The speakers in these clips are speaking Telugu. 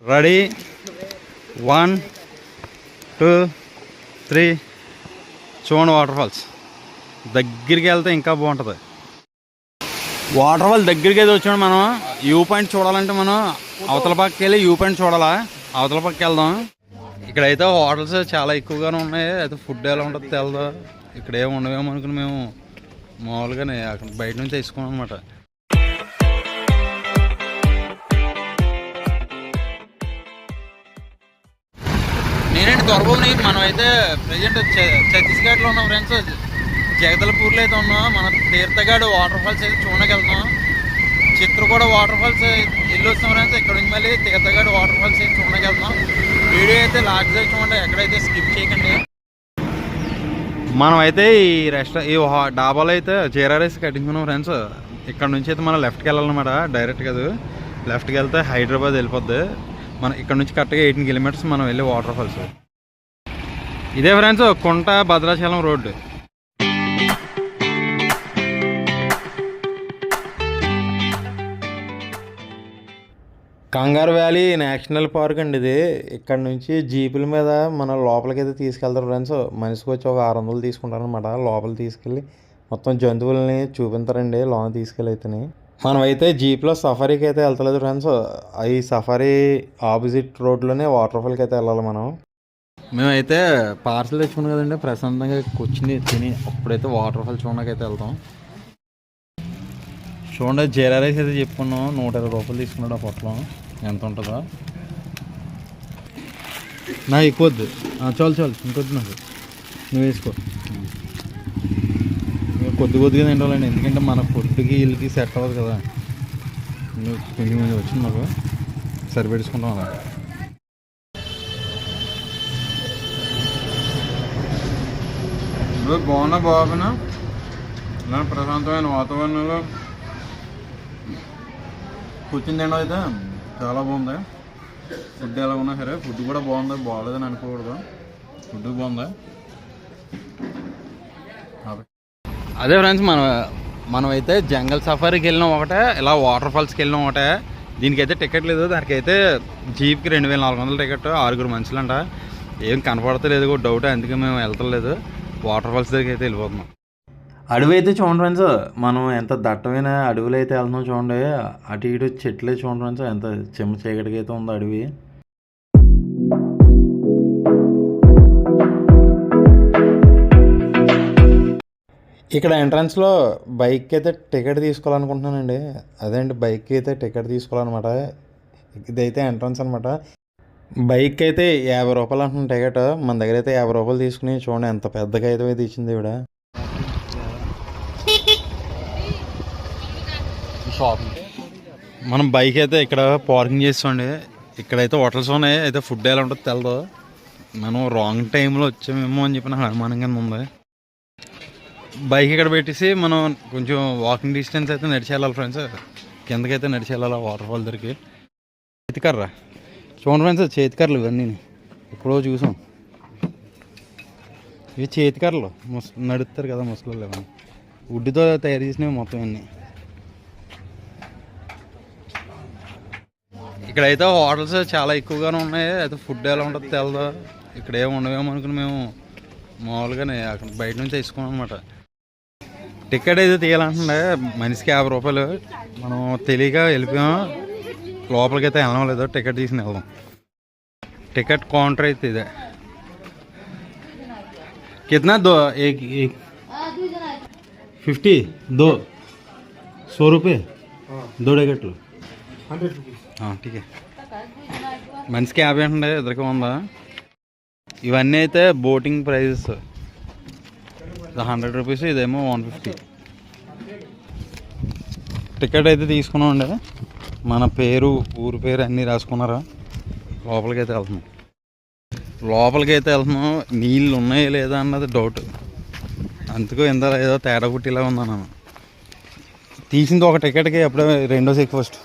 రెడీ 1 2 3 చూడండి వాటర్ ఫాల్స్ దగ్గరికి వెళ్తే ఇంకా బాగుంటుంది. వాటర్ ఫాల్ దగ్గరికి అయితే వచ్చాడు. మనం వ్యూ పాయింట్ చూడాలంటే మనం అవతల పక్కకి వెళ్ళి వ్యూ పాయింట్ చూడాలా. అవతల పక్కకి వెళ్దాం. ఇక్కడైతే హోటల్స్ చాలా ఎక్కువగానే ఉన్నాయి. అయితే ఫుడ్ ఎలా ఉంటుంది తెలదు. ఇక్కడ ఏమి ఉండవేమో అనుకుని మేము మామూలుగానే అక్కడ బయట నుంచి తీసుకున్నాం అనమాట. నేనంటే దొరబాబుని. మనం అయితే ప్రజెంట్ ఛత్తీస్గఢ్లో ఉన్నాం ఫ్రెండ్స్. జగదల్పూర్లో అయితే ఉన్నాం. మన తీర్థగాడు వాటర్ ఫాల్స్ అయితే చూడడానికి వెళ్తున్నాం. చిత్రకూడ వాటర్ ఫాల్స్ వెళ్ళి వస్తాం ఫ్రెండ్స్. ఇక్కడ నుంచి మళ్ళీ తీర్థగాడు వాటర్ ఫాల్స్ అయితే చూడడానికి వెళ్తున్నాం. వీడియో అయితే లాస్ట్ దాకా చూడండి, ఎక్కడైతే స్కిప్ చేయకండి. మనం అయితే ఈ డాబాలో అయితే జీరా రైస్ కట్టించుకున్నాం ఫ్రెండ్స్. ఇక్కడ నుంచి అయితే మనం లెఫ్ట్కి వెళ్ళాలన్నమాట. డైరెక్ట్ కాదు, లెఫ్ట్కి వెళ్తే హైదరాబాద్ వెళ్ళిపోద్ది. మనం ఇక్కడ నుంచి కరెక్ట్గా 18 కిలోమీటర్స్ మనం వెళ్ళే వాటర్ ఫాల్స్ ఇదే ఫ్రెండ్స్. కుంట భద్రాచలం రోడ్డు. కంగారు వ్యాలీ నేషనల్ పార్క్ అండి ఇది. ఇక్కడ నుంచి జీపుల మీద మన లోపలికి అయితే తీసుకెళ్తారు ఫ్రెండ్స్. మనిషికి వచ్చి ఒక 600 తీసుకుంటారు అనమాట. లోపల తీసుకెళ్ళి మొత్తం జంతువులని చూపించారండి లోన తీసుకెళ్ళి అయితేనే. మనమైతే జీప్లో సఫారీకి అయితే వెళ్తలేదు ఫ్రెండ్స్. ఈ సఫారీ ఆపోజిట్ రోడ్లోనే వాటర్ ఫాల్కి అయితే వెళ్ళాలి మనం. మేమైతే పార్సల్ తెచ్చుకున్నాం కదండి. ప్రశాంతంగా కూర్చుని తిని అప్పుడైతే వాటర్ ఫాల్ చూడడానికి అయితే వెళ్తాం. చూడండి, జీరా రైస్ అయితే చెప్పుకున్నాం. 120 రూపాయలు తీసుకున్నాడు ఆ పొట్టలో. ఎంత ఉంటుందో నా ఎక్కువద్దు. చాలు ఇంకొద్దు నాకు. నువ్వు వేసుకో. కొద్దిగా తింటాలండి, ఎందుకంటే మన ఫుడ్కి వీళ్ళకి సెట్ అవ్వదు కదా. కొంచెం వచ్చింది మాకు సరిపెట్టుకుంటాం అలా. బాగున్నా బాగున్నా ఇలా ప్రశాంతమైన వాతావరణంలో కూర్చుని తినడం అయితే చాలా బాగుంది. ఫుడ్ ఎలా ఉన్నా సరే ఫుడ్ కూడా బాగుంది. బాగోలేదని అనుకోకూడదు, ఫుడ్ బాగుంది. అదే ఫ్రెండ్స్, మనమైతే జంగల్ సఫారీకి వెళ్ళినాం ఒకటే, ఇలా వాటర్ ఫాల్స్కి వెళ్ళినాం ఒకటే. దీనికైతే టికెట్ లేదు. దానికైతే జీప్కి 2400 టికెట్, 6 మనుషులంట. ఏం కనపడతలేదు డౌట్, అందుకే మేము వెళ్తలేదు. వాటర్ ఫాల్స్ దగ్గరికి అయితే వెళ్ళిపోతున్నాం. అడవి అయితే చూడండి ఫ్రెండ్స్, మనం ఎంత దట్టమైన అడవులు అయితే వెళ్తున్నాం చూడండి. అటు ఇటు చెట్లే చూడండి ఫ్రెండ్స్, ఎంత చెమ్మ చీకటికి అయితే ఉందో అడవి. ఇక్కడ ఎంట్రన్స్లో బైక్ అయితే టికెట్ తీసుకోవాలనుకుంటున్నానండి. అదే అండి, బైక్కి అయితే టికెట్ తీసుకోవాలన్నమాట. ఇదైతే ఎంట్రన్స్ అనమాట. బైక్ అయితే 50 రూపాయలు అంటున్నాను టికెట్. మన దగ్గర అయితే 50 రూపాయలు తీసుకుని చూడండి ఎంత పెద్దగా అయితే ఇచ్చింది ఇవిడ. మనం బైక్ అయితే ఇక్కడ పార్కింగ్ చేస్తాండి. ఇక్కడైతే హోటల్స్ ఉన్నాయి. అయితే ఫుడ్ ఎలా ఉంటుందో తెలదు. మనం రాంగ్ టైంలో వచ్చామేమో అని చెప్పి నాకు అనుమానంగా ఉంది. బైక్ ఇక్కడ పెట్టేసి మనం కొంచెం వాకింగ్ డిస్టెన్స్ అయితే నడిచి వెళ్ళాలి ఫ్రెండ్స్. కిందకైతే నడిచి వెళ్ళాలి వాటర్ ఫాల్ దగ్గరికి. చేతికర్ర చూడండి ఫ్రెండ్స్, చేతికర్రలు ఇవన్నీ ఎప్పుడో చూసాం. ఇవి చేతికర్రలు నడుస్తారు కదా ముసలి. ఇవన్నీ వుడ్తో తయారు చేసినవి మొత్తం అన్నీ. ఇక్కడైతే హోటల్స్ చాలా ఎక్కువగానే ఉన్నాయి. అయితే ఫుడ్ ఎలా ఉంటుందో తెలదు. ఇక్కడ ఏమి ఉండవేమో అనుకుని మేము మామూలుగానే అక్కడ బయట నుంచి తీసుకున్నాం అనమాట. టికెట్ అయితే తీయాలంటే మనిషికి 50 రూపాయలు. మనం తెలియక వెళ్ళిపోయాం. లోపలికి అయితే వెళ్ళడం లేదు, టికెట్ తీసుకుని వెళ్దాం. టికెట్ కౌంటర్ అయితే ఇదే. కిतना दो एक 50 दो 100 रुपये 2 టికెట్లు. ఠీకే. మనిషికి 50 అంటుండే, ఇద్దరికి 100. ఇవన్నీ అయితే బోటింగ్ ప్రైజెస్. 100 రూపీస్, ఇదేమో 150. టికెట్ అయితే తీసుకున్నాం అండి. మన పేరు, ఊరి పేరు అన్నీ రాసుకున్నారా. లోపలికి అయితే వెళ్తున్నాం. నీళ్ళు ఉన్నాయో లేదా అన్నది డౌట్. అందుకు ఇందా ఏదో తేడా పుట్టిలా ఉందన్నాను. తీసింది ఒక టికెట్కి అప్పుడే రెండో చెక్ ఫస్ట్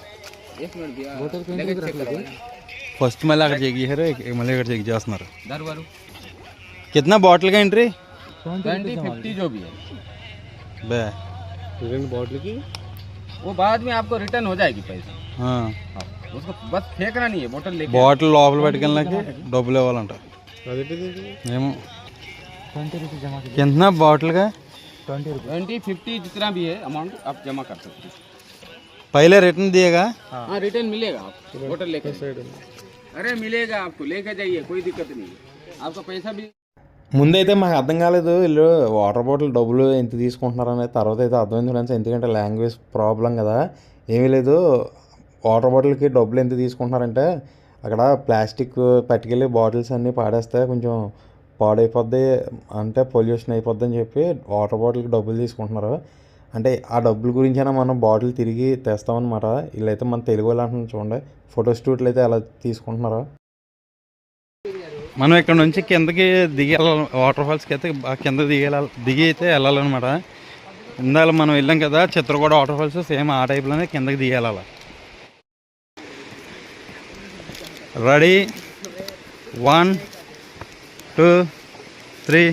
మళ్ళీ అక్కడ చెక్ చేశారు, మళ్ళీ ఇక్కడ చెక్ చేస్తున్నారు. కిतना బాటిల్ का एंट्री 50 जो भी है बॉटल की वो बाद में आपको रिटर्न हो जाएगी पैसा. हाँ उसको बस फेंकना नहीं है, बोतल लेके బాటిల్ లోపల పెట్టుకెళ్ళకి డబ్బులు ఇవ్వాలంట. ఏమో 20 रुपये जमा कीजिए. కింద బాటిల్గా 20 50 जितना भी है अमाउंट आप जमा कर सकते हैं. పైలే రిటర్న్ దియగా. हाँ रिटर्न मिलेगा आपको, बोतल लेके. अरे मिलेगा आपको, लेके जाइए, कोई दिक्कत नहीं है. आपका पैसा भी ముందైతే మాకు అర్థం కాలేదు వీళ్ళు వాటర్ బాటిల్ డబ్బులు ఎంత తీసుకుంటున్నారు అనేది. తర్వాత అయితే అర్థమైంది ఫ్రెండ్స్, ఎందుకంటే లాంగ్వేజ్ ప్రాబ్లం కదా. ఏమీ లేదు, వాటర్ బాటిల్కి డబ్బులు ఎంత తీసుకుంటున్నారంటే అక్కడ ప్లాస్టిక్ పట్టుకెళ్ళి బాటిల్స్ అన్నీ పాడేస్తే కొంచెం పాడైపోద్ది, అంటే పొల్యూషన్ అయిపోద్ది అని చెప్పి వాటర్ బాటిల్కి డబ్బులు తీసుకుంటున్నారు. అంటే ఆ డబ్బుల గురించైనా మనం బాటిల్ తిరిగి తెస్తామన్నమాట. వీళ్ళైతే మన తెలుగు వాళ్ళు అంటున్నారు చూడండి, ఫోటో స్టూట్లు అయితే ఎలా తీసుకుంటున్నారు. మనం ఇక్కడ నుంచి కిందకి దిగి వెళ్ళాలి, వాటర్ ఫాల్స్కి అయితే కింద దిగి అయితే వెళ్ళాలన్నమాట. ఇందాక మనం వెళ్ళాం కదా చిత్రకూడ వాటర్ ఫాల్స్, సేమ్ ఆ టైప్లోనే కిందకి దిగి వెళ్ళాలి. రెడీ 1 2 3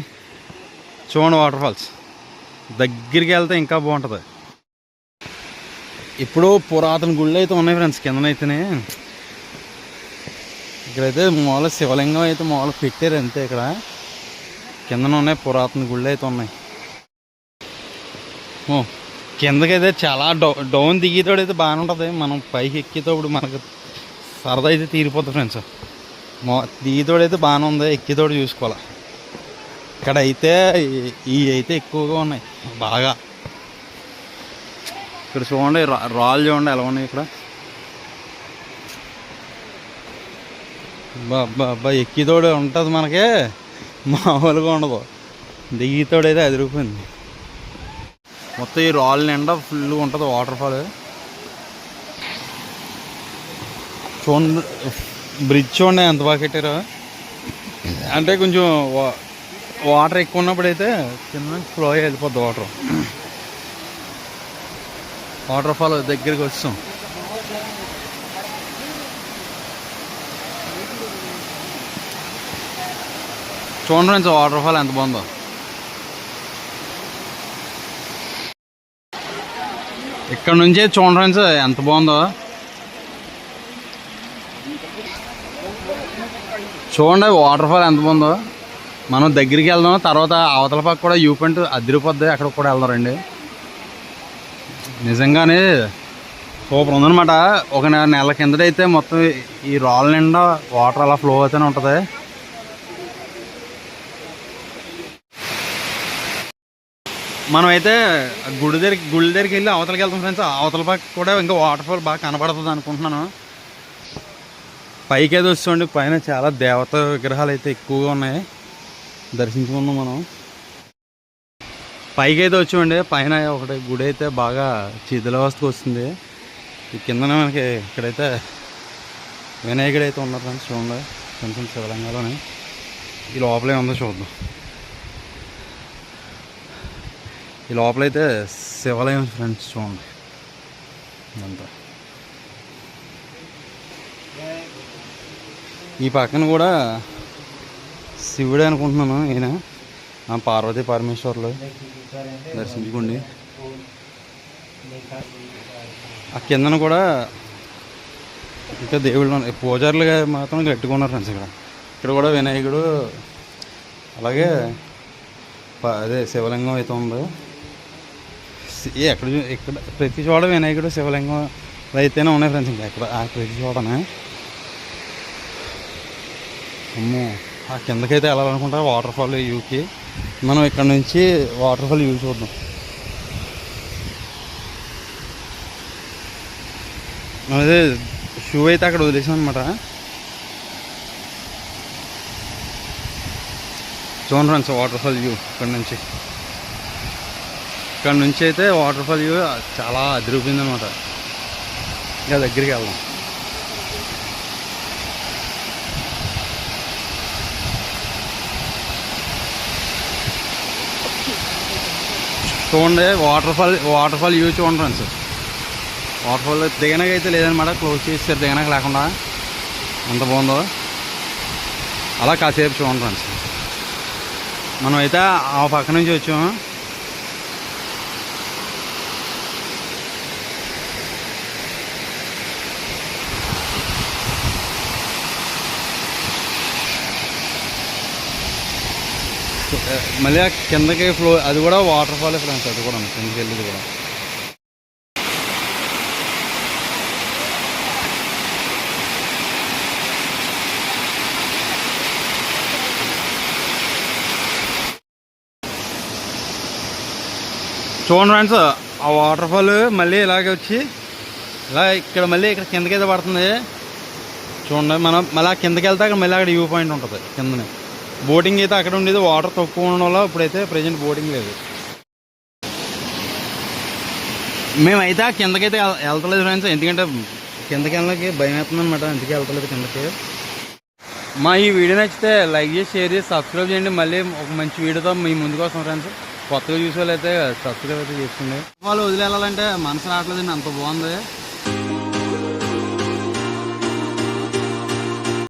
చూడండి వాటర్ ఫాల్స్. దగ్గరికి వెళ్తే ఇంకా బాగుంటుంది. ఇప్పుడు పురాతన గుళ్ళు అయితే ఉన్నాయి ఫ్రెండ్స్ కిందనైతేనే. ఇక్కడైతే మామూలు శివలింగం అయితే మామూలు పెట్టారు అంతే. ఇక్కడ కిందన ఉన్నాయి పురాతన గుళ్ళు అయితే ఉన్నాయి. కిందకైతే చాలా డౌన్ దిగేతోడు అయితే బాగానే ఉంటుంది. మనం పైకి ఎక్కేటప్పుడు మనకు సరదా అయితే తీరిపోతుంది ఫ్రెండ్స్. దిగేతోడు అయితే బాగానే ఉంది, ఎక్కేతోడు చూసుకోవాలి. ఇక్కడ అయితే ఇవి అయితే ఎక్కువగా ఉన్నాయి బాగా. ఇక్కడ చూడండి రాళ్ళు చూడండి ఎలా ఉన్నాయి ఇక్కడ. బాబా ఎక్కితోడు ఉంటుంది మనకి, మామూలుగా ఉండదు. దిగితోడైతే అదిరిపోయింది. మొత్తం ఈ రాళ్ళ నిండా ఫుల్గా ఉంటుంది వాటర్ ఫాల్. చూడండి బ్రిడ్జ్ చూడండి ఎంత బాగా కట్టారో. అంటే కొంచెం వాటర్ ఎక్కువ ఉన్నప్పుడు అయితే కింద ఫ్లో వెళ్ళిపోద్ది వాటర్ ఫాల్ దగ్గరికి వచ్చాం. చూడండి ఫ్రెండ్స్ వాటర్ ఫాల్ ఎంత బాగుందో. ఇక్కడ నుంచే చూడండి ఫ్రెండ్స్ ఎంత బాగుందో. చూడండి వాటర్ ఫాల్ ఎంత బాగుందో. మనం దగ్గరికి వెళ్దాం, తర్వాత అవతల పక్క కూడా వ్యూ పాయింట్ అదిరిపోద్ది, అక్కడ కూడా వెళ్దాం రండి. నిజంగానే సూపర్ ఉందన్నమాట. ఒక నెల కిందటైతే మొత్తం ఈ రాళ్ళ నిండా వాటర్ అలా ఫ్లో అవుతూనే ఉంటుంది. మనమైతే గుడి దగ్గరికి వెళ్ళి అవతలకి వెళ్తాం ఫ్రెండ్స్. అవతల పక్క కూడా ఇంకా వాటర్ ఫాల్ బాగా కనబడుతుంది అనుకుంటున్నాను. పైకి అయితే వస్తుంది, పైన చాలా దేవత విగ్రహాలు అయితే ఎక్కువగా ఉన్నాయి, దర్శించుకుందాం మనం. పైకి అయితే వచ్చామండి, పైన ఒకటి గుడి అయితే బాగా శిథిలావస్థకు వస్తుంది. ఈ కిందనే మనకి ఇక్కడైతే వినాయకుడు అయితే ఉన్నారు ఫ్రెండ్స్. చూడండి కొంచెం శివలింగాలోనే. ఈ లోపలే ఉందో చూద్దాం. ఈ లోపలైతే శివాలయం ఫ్రెండ్స్ చూడండి అంతా. ఈ పక్కన కూడా శివుడే అనుకుంటున్నాను. ఈయన పార్వతీ పరమేశ్వర్లు దర్శించుకోండి. ఆ కిందన కూడా ఇంకా దేవుళ్ళు పూజారులుగా మాత్రం కట్టుకున్నారు ఫ్రెండ్స్. ఇక్కడ కూడా వినాయకుడు, అలాగే అదే శివలింగం అయితే ఉంది. ఇక్కడ ప్రతి చోట వినాయకుడు శివలింగం అయితేనే ఉన్నాయి ఫ్రెండ్స్. ఇంకా ఎక్కడ ప్రతి చోటనే. అమ్మో ఆ కిందకైతే వెళ్ళాలనుకుంటా వాటర్ ఫాల్ వ్యూకి. మనం ఇక్కడ నుంచి వాటర్ ఫాల్ వ్యూ చూద్దాం. అదే షూ అయితే అక్కడ వదిలేసాం అనమాట. చూడండి ఫ్రెండ్స్ వాటర్ ఫాల్ వ్యూ ఇక్కడ నుంచి అయితే వాటర్ ఫాల్ వ్యూ చాలా అదిరిపోయింది అనమాట. ఇంకా దగ్గరికి వెళ్దాం. చూడండి వాటర్ ఫాల్ వ్యూ చూడండి ఫ్రెండ్స్. వాటర్ ఫాల్ దిగనక అయితే లేదనమాట, క్లోజ్ చేస్తారు దిగనక లేకుండా. ఎంత బాగుందో అలా కాసేపు చూడండి ఫ్రెండ్స్. మనం అయితే ఆ పక్క నుంచి వచ్చాము. మళ్ళీ ఆ కిందకి ఫ్లో అది కూడా వాటర్ ఫాల్ ఫ్రెండ్స్, అది కూడా కిందకి వెళ్ళేది కూడా. చూడండి ఫ్రెండ్స్, ఆ వాటర్ ఫాల్ మళ్ళీ ఇలాగే వచ్చి ఇలా ఇక్కడ మళ్ళీ ఇక్కడ కిందకి అయితే పడుతుంది. చూడండి, మనం మళ్ళీ కిందకి వెళ్తే అక్కడ మళ్ళీ అక్కడ వ్యూ పాయింట్ ఉంటుంది కిందనే. బోటింగ్ అయితే అక్కడ ఉండేది, వాటర్ తక్కువ ఉండడం వల్ల ఇప్పుడైతే ప్రజెంట్ బోటింగ్ లేదు. మేమైతే ఆ కిందకైతే వెళ్తలేదు ఫ్రెండ్స్, ఎందుకంటే కిందకి వెళ్ళడానికి భయం వేస్తుంది అనమాట, అందుకే వెళ్తలేదు కిందకి. మా ఈ వీడియో నచ్చితే లైక్ చేసి, షేర్ చేసి, సబ్స్క్రైబ్ చేయండి. మళ్ళీ ఒక మంచి వీడియోతో మీ ముందుకు వస్తాం ఫ్రెండ్స్. కొత్తగా చూసే వాళ్ళు అయితే సబ్స్క్రైబ్ అయితే చేసుకోండి. వాళ్ళు వదిలేయాలంటే మనసు రావట్లేదండి, అంత బాగుంది.